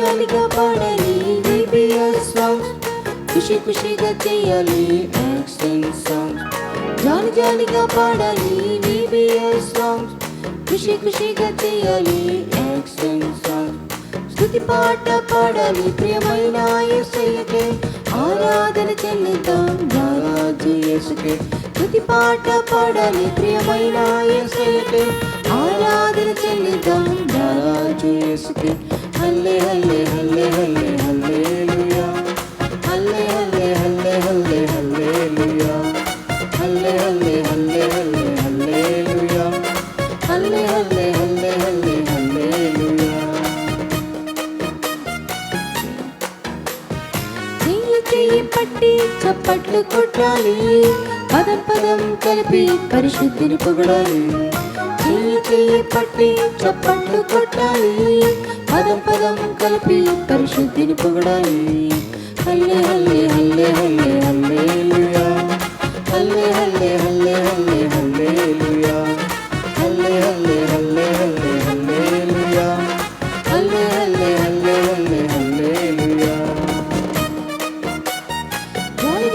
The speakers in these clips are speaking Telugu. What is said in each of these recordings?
జాలిగా పాడాలి VBS సాంగ్స్, ఖుషి ఖుషిగా చేయాలి యాక్షన్ సాంగ్స్. జాలిగా పాడాలి VBS సాంగ్స్, ఖుషి ఖుషిగా చేయాలి యాక్షన్ సాంగ్స్. స్తుతి పాట పాడాలి ప్రియమైన యేసయ్యకే, ఆరాధన చెల్లిద్దాం రారాజు యేసుకే. స్తుతి పాట పాడాలి ప్రియమైన యేసయ్యకే, ఆరాధన చెల్లిద్దాం రారాజు యేసుకే. హల్లే హల్లే హల్లే హల్లే హల్లెలూయా, హల్లే హల్లే హల్లే హల్లే హల్లెలూయా, హల్లే హల్లే హల్లే హల్లే హల్లెలూయా, హల్లే హల్లే హల్లే హల్లే హల్లెలూయా. చెయ్యి పట్టి చప్పట్లు కొట్టాలి, పదం పదం కలిపి పరిశుద్ధిని పొగడాలి. చెయ్యి పట్టి చప్పట్లు కొట్టాలి, పదం పదం కలిపి పరిశుద్ధిని పొగడాలి. హల్లే హల్లే హల్లే హల్లే హల్లెలూయా, హల్లే హల్లే హల్లే హల్లే హల్లెలూయా, హల్లే హల్లే హల్లే హల్లే హల్లెలూయా, హల్లే హల్లే హల్లే హల్లే హల్లెలూయా.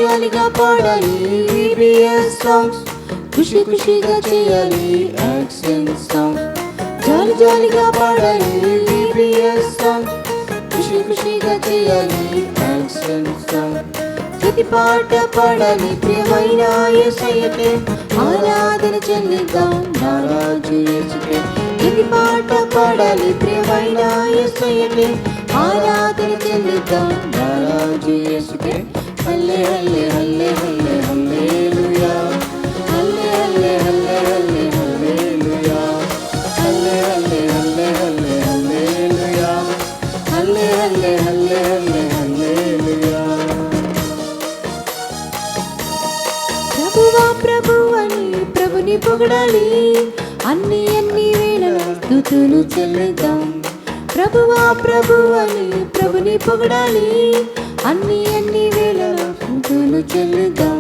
జాలిగా పాడాలి VBS సాంగ్స్, ఖుషి ఖుషిగా చేయాలి యాక్షన్ సాంగ్స్. జాలిగా పాడాలి VBS సాంగ్స్, ఖుషి ఖుషిగా చేయాలి యాక్షన్ సాంగ్స్. స్తుతి పాట పాడాలి ప్రియమైన యేసయ్యకే, ఆరాధన చెల్లిద్దాం రారాజు యేసుకే. స్తుతి పాట పాడాలి ప్రియమైన యేసయ్యకే, ఆరాధన చెల్లిద్దాం రారాజు యేసుకే. హల్లే హల్లే హల్లే హల్లే హల్లెలూయా, హల్లే హల్లే హల్లే హల్లే హల్లెలూయా, హల్లే హల్లే హల్లే హల్లే హల్లెలూయా, హల్లే హల్లే హల్లే హల్లే హల్లెలూయా. ప్రభువా ప్రభువని ప్రభుని పొగడాలి, అన్ని వేళల స్తుతులు చెల్లిద్దాం. ప్రభువా ప్రభువని ప్రభుని పొగడాలి, అన్ని వేళల స్తుతులు చెల్లిద్దాం.